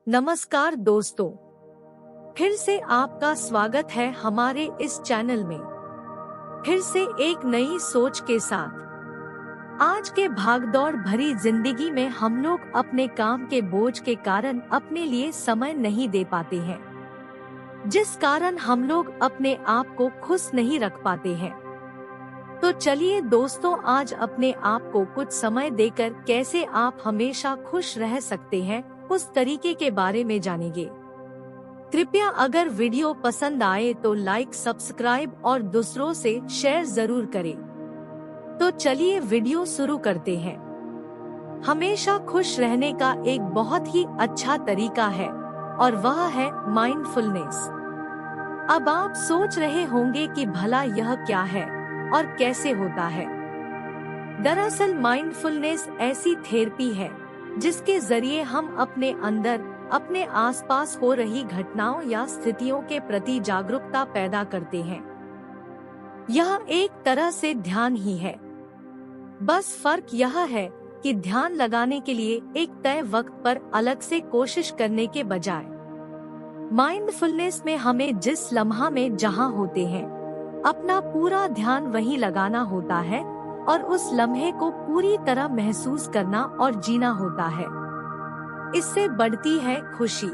नमस्कार दोस्तों, फिर से आपका स्वागत है हमारे इस चैनल में। फिर से एक नई सोच के साथ। आज के भागदौड़ भरी जिंदगी में हम लोग अपने काम के बोझ के कारण अपने लिए समय नहीं दे पाते हैं, जिस कारण हम लोग अपने आप को खुश नहीं रख पाते हैं। तो चलिए दोस्तों, आज अपने आप को कुछ समय देकर कैसे आप हमेशा खुश रह सकते हैं, उस तरीके के बारे में जानेंगे। कृपया अगर वीडियो पसंद आए तो लाइक, सब्सक्राइब और दूसरों से शेयर जरूर करें। तो चलिए वीडियो शुरू करते हैं। हमेशा खुश रहने का एक बहुत ही अच्छा तरीका है और वह है माइंडफुलनेस। अब आप सोच रहे होंगे कि भला यह क्या है और कैसे होता है। दरअसल माइंडफुलनेस ऐसी थेरेपी है जिसके जरिए हम अपने अंदर, अपने आसपास हो रही घटनाओं या स्थितियों के प्रति जागरूकता पैदा करते हैं। यह एक तरह से ध्यान ही है, बस फर्क यह है कि ध्यान लगाने के लिए एक तय वक्त पर अलग से कोशिश करने के बजाय माइंडफुलनेस में हमें जिस लम्हा में जहां होते हैं, अपना पूरा ध्यान वहीं लगाना होता है और उस लम्हे को पूरी तरह महसूस करना और जीना होता है। इससे बढ़ती है खुशी।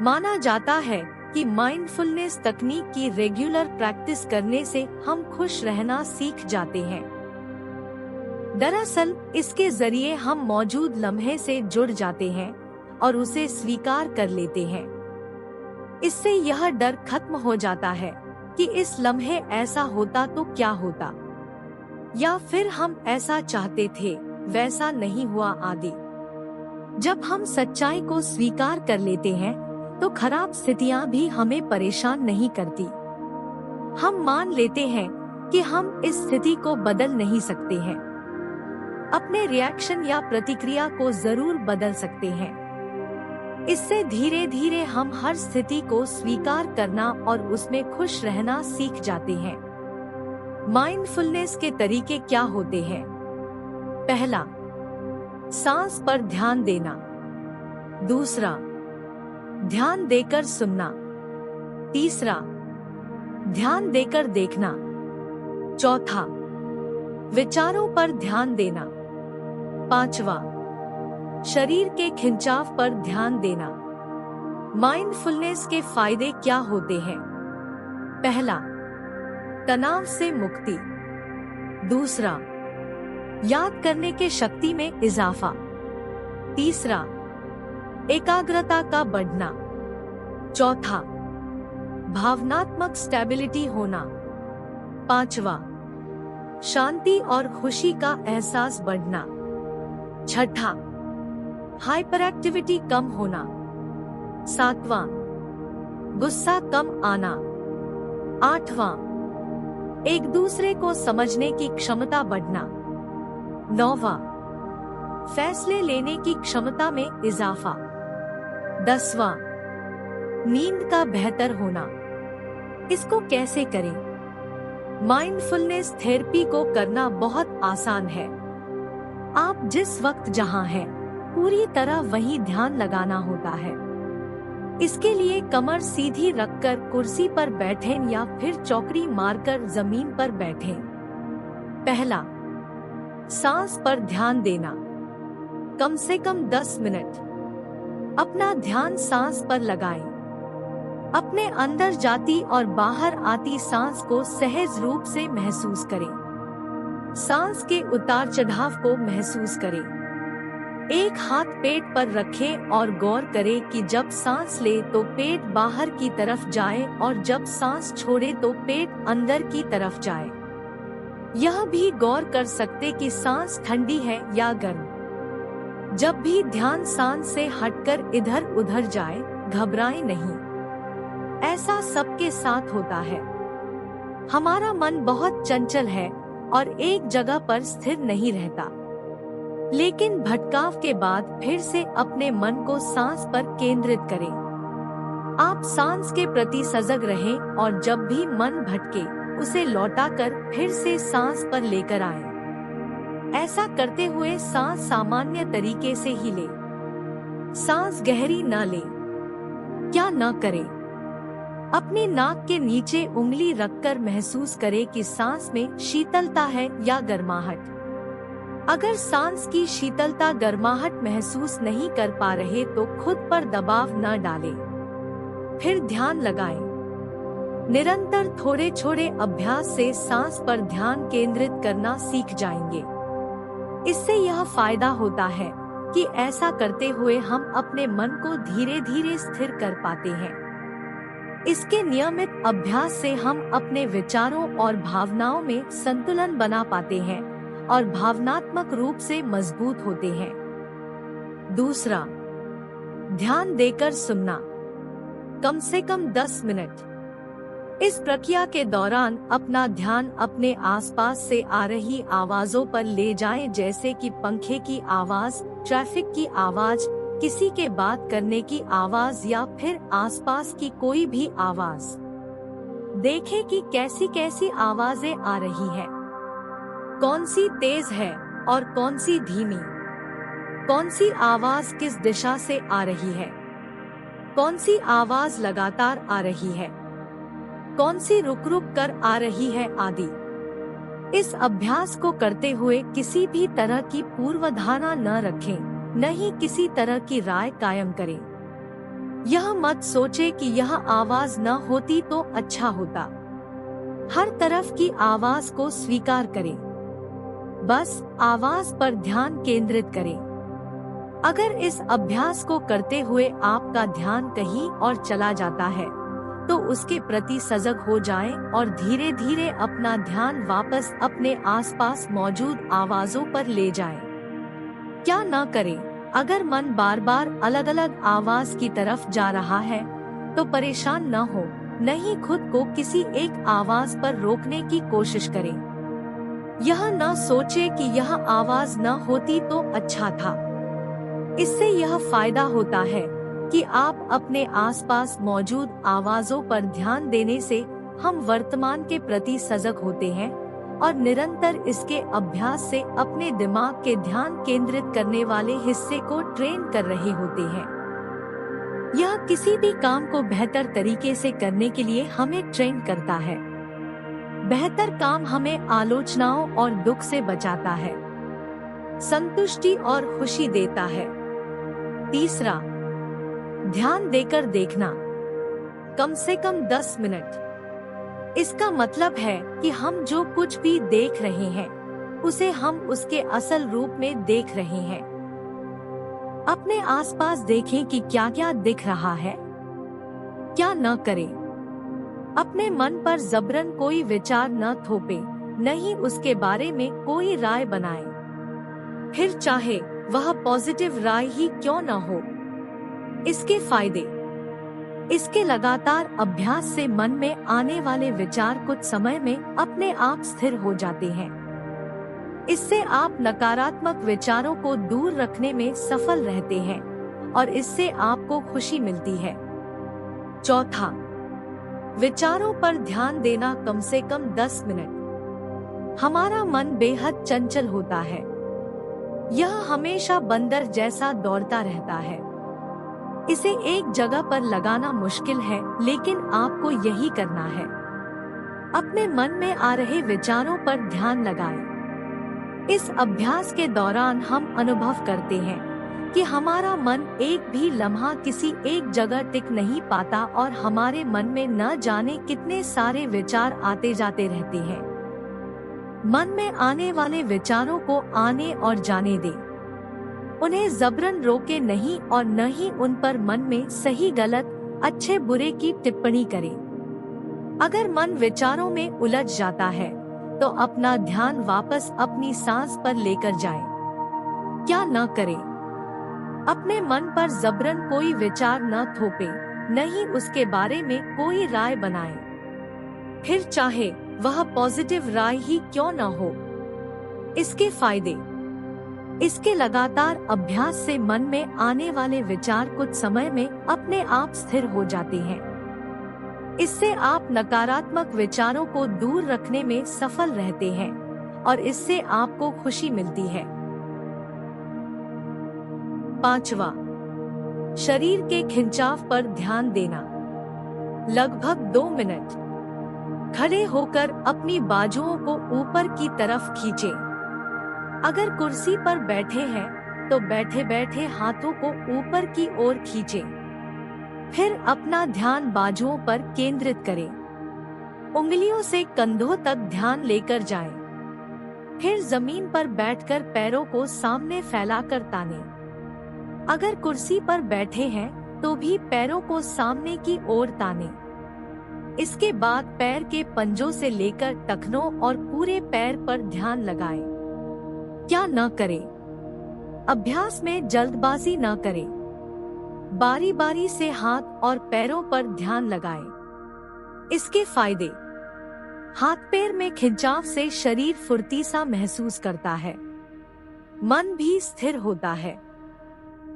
माना जाता है कि माइंडफुलनेस तकनीक की रेगुलर प्रैक्टिस करने से हम खुश रहना सीख जाते हैं। दरअसल इसके जरिए हम मौजूद लम्हे से जुड़ जाते हैं और उसे स्वीकार कर लेते हैं। इससे यह डर खत्म हो जाता है कि इस लम्हे ऐसा होता तो क्या होता, या फिर हम ऐसा चाहते थे वैसा नहीं हुआ आदि। जब हम सच्चाई को स्वीकार कर लेते हैं तो खराब स्थितियां भी हमें परेशान नहीं करती। हम मान लेते हैं कि हम इस स्थिति को बदल नहीं सकते हैं, अपने रिएक्शन या प्रतिक्रिया को जरूर बदल सकते हैं। इससे धीरे धीरे हम हर स्थिति को स्वीकार करना और उसमें खुश रहना सीख जाते हैं। माइंडफुलनेस के तरीके क्या होते हैं? पहला, सांस पर ध्यान देना। दूसरा, ध्यान देकर सुनना। तीसरा, ध्यान देकर देखना। चौथा, विचारों पर ध्यान देना। पांचवा, शरीर के खिंचाव पर ध्यान देना। माइंडफुलनेस के फायदे क्या होते हैं? पहला, तनाव से मुक्ति। दूसरा, याद करने के शक्ति में इजाफा। तीसरा, एकाग्रता का बढ़ना। चौथा, भावनात्मक स्टेबिलिटी होना। पांचवा, शांति और खुशी का एहसास बढ़ना। छठा, हाइपर एक्टिविटी कम होना। सातवां, गुस्सा कम आना। आठवां, एक दूसरे को समझने की क्षमता बढ़ना। नौवां, फैसले लेने की क्षमता में इजाफा। 10वां, नींद का बेहतर होना। इसको कैसे करें? माइंडफुलनेस थेरेपी को करना बहुत आसान है। आप जिस वक्त जहां हैं, पूरी तरह वहीं ध्यान लगाना होता है। इसके लिए कमर सीधी रखकर कुर्सी पर बैठें या फिर चौकड़ी मारकर जमीन पर बैठें। पहला, सांस पर ध्यान देना। कम से कम 10 मिनट अपना ध्यान सांस पर लगाएं। अपने अंदर जाती और बाहर आती सांस को सहज रूप से महसूस करें। सांस के उतार चढ़ाव को महसूस करें। एक हाथ पेट पर रखें और गौर करें कि जब सांस ले तो पेट बाहर की तरफ जाए और जब सांस छोड़े तो पेट अंदर की तरफ जाए। यह भी गौर कर सकते कि सांस ठंडी है या गर्म। जब भी ध्यान सांस से हटकर इधर उधर जाए, घबराएं नहीं। ऐसा सबके साथ होता है। हमारा मन बहुत चंचल है और एक जगह पर स्थिर नहीं रहता, लेकिन भटकाव के बाद फिर से अपने मन को सांस पर केंद्रित करें। आप सांस के प्रति सजग रहें और जब भी मन भटके उसे लौटाकर फिर से सांस पर लेकर आएं। ऐसा करते हुए सांस सामान्य तरीके से ही लें। सांस गहरी न ले। क्या न करे? अपनी नाक के नीचे उंगली रखकर महसूस करे कि सांस में शीतलता है या गर्माहट। अगर सांस की शीतलता गर्माहट महसूस नहीं कर पा रहे तो खुद पर दबाव न डालें। फिर ध्यान लगाएं। निरंतर थोड़े छोड़े अभ्यास से सांस पर ध्यान केंद्रित करना सीख जाएंगे। इससे यह फायदा होता है कि ऐसा करते हुए हम अपने मन को धीरे धीरे स्थिर कर पाते हैं। इसके नियमित अभ्यास से हम अपने विचारों और भावनाओं में संतुलन बना पाते हैं और भावनात्मक रूप से मजबूत होते हैं। दूसरा, ध्यान देकर सुनना, कम से कम 10 मिनट। इस प्रक्रिया के दौरान अपना ध्यान अपने आसपास से आ रही आवाजों पर ले जाएं, जैसे कि पंखे की आवाज, ट्रैफिक की आवाज, किसी के बात करने की आवाज या फिर आसपास की कोई भी आवाज। देखें कि कैसी कैसी आवाजें आ रही है, कौन सी तेज है और कौन सी धीमी, कौन सी आवाज किस दिशा से आ रही है, कौन सी आवाज लगातार आ रही है, कौन सी रुक रुक कर आ रही है आदि। इस अभ्यास को करते हुए किसी भी तरह की पूर्वधारणा न रखें, न ही किसी तरह की राय कायम करें। यह मत सोचे कि यह आवाज न होती तो अच्छा होता। हर तरफ की आवाज को स्वीकार करें, बस आवाज पर ध्यान केंद्रित करें। अगर इस अभ्यास को करते हुए आपका ध्यान कहीं और चला जाता है तो उसके प्रति सजग हो जाएं और धीरे धीरे अपना ध्यान वापस अपने आसपास मौजूद आवाजों पर ले जाएं। क्या न करें? अगर मन बार बार अलग अलग आवाज की तरफ जा रहा है तो परेशान न हो, न ही खुद को किसी एक आवाज पर रोकने की कोशिश करें। यह न सोचे कि यह आवाज न होती तो अच्छा था। इससे यह फायदा होता है कि आप अपने आसपास मौजूद आवाजों पर ध्यान देने से हम वर्तमान के प्रति सजग होते हैं और निरंतर इसके अभ्यास से अपने दिमाग के ध्यान केंद्रित करने वाले हिस्से को ट्रेन कर रहे होते हैं। यह किसी भी काम को बेहतर तरीके से करने के लिए हमें ट्रेन करता है। बेहतर काम हमें आलोचनाओं और दुख से बचाता है, संतुष्टि और खुशी देता है। तीसरा, ध्यान देकर देखना, कम से कम 10 मिनट। इसका मतलब है कि हम जो कुछ भी देख रहे हैं उसे हम उसके असल रूप में देख रहे हैं। अपने आसपास देखें कि क्या क्या दिख रहा है। क्या न करें? अपने मन पर जबरन कोई विचार न थोपे, न ही उसके बारे में कोई राय बनाए, फिर चाहे वह पॉजिटिव राय ही क्यों न हो। इसके फायदे, इसके लगातार अभ्यास से मन में आने वाले विचार कुछ समय में अपने आप स्थिर हो जाते हैं। इससे आप नकारात्मक विचारों को दूर रखने में सफल रहते हैं और इससे आपको खुशी मिलती है। चौथा, विचारों पर ध्यान देना, कम से कम 10 मिनट। हमारा मन बेहद चंचल होता है। यह हमेशा बंदर जैसा दौड़ता रहता है। इसे एक जगह पर लगाना मुश्किल है, लेकिन आपको यही करना है। अपने मन में आ रहे विचारों पर ध्यान लगाएं। इस अभ्यास के दौरान हम अनुभव करते हैं कि हमारा मन एक भी लम्हा किसी एक जगह टिक नहीं पाता और हमारे मन में न जाने कितने सारे विचार आते जाते रहते हैं। मन में आने वाले विचारों को आने और जाने दें। उन्हें जबरन रोके नहीं और न ही उन पर मन में सही गलत, अच्छे बुरे की टिप्पणी करें। अगर मन विचारों में उलझ जाता है तो अपना ध्यान वापस अपनी सांस पर लेकर जाएं। क्या न करें? अपने मन पर जबरन कोई विचार न थोपे, न ही उसके बारे में कोई राय बनाएं, फिर चाहे वह पॉजिटिव राय ही क्यों न हो। इसके फायदे, इसके लगातार अभ्यास से मन में आने वाले विचार कुछ समय में अपने आप स्थिर हो जाते हैं। इससे आप नकारात्मक विचारों को दूर रखने में सफल रहते हैं और इससे आपको खुशी मिलती है। पांचवा, शरीर के खिंचाव पर ध्यान देना। लगभग 2 मिनट। खड़े होकर अपनी बाजुओं को ऊपर की तरफ खींचे। अगर कुर्सी पर बैठे हैं तो बैठे बैठे हाथों को ऊपर की ओर खींचे। फिर अपना ध्यान बाजुओं पर केंद्रित करें। उंगलियों से कंधों तक ध्यान लेकर जाएं। फिर जमीन पर बैठकर पैरों को सामने फैलाकर ताने। अगर कुर्सी पर बैठे हैं तो भी पैरों को सामने की ओर ताने। इसके बाद पैर के पंजों से लेकर टखनों और पूरे पैर पर ध्यान लगाएं। क्या न करें? अभ्यास में जल्दबाजी न करें। बारी बारी से हाथ और पैरों पर ध्यान लगाएं। इसके फायदे: हाथ पैर में खिंचाव से शरीर फुर्ती सा महसूस करता है। मन भी स्थिर होता है।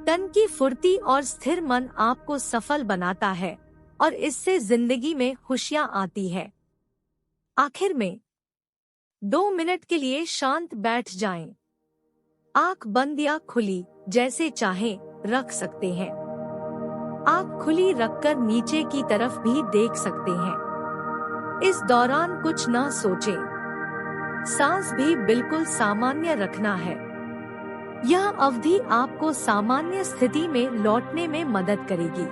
तन की फुर्ती और स्थिर मन आपको सफल बनाता है और इससे जिंदगी में खुशियां आती है। आखिर में 2 मिनट के लिए शांत बैठ जाएं। आंख बंद या खुली जैसे चाहें रख सकते हैं। आंख खुली रखकर नीचे की तरफ भी देख सकते हैं। इस दौरान कुछ न सोचें। सांस भी बिल्कुल सामान्य रखना है। यह अवधि आपको सामान्य स्थिति में लौटने में मदद करेगी।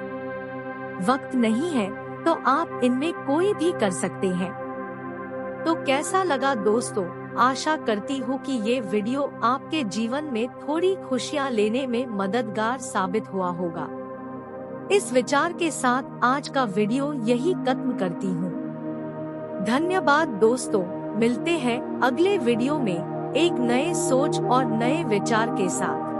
वक्त नहीं है तो आप इनमें कोई भी कर सकते हैं। तो कैसा लगा दोस्तों? आशा करती हूँ कि ये वीडियो आपके जीवन में थोड़ी खुशियाँ लेने में मददगार साबित हुआ होगा। इस विचार के साथ आज का वीडियो यही खत्म करती हूँ। धन्यवाद दोस्तों। मिलते हैं अगले वीडियो में एक नए सोच और नए विचार के साथ।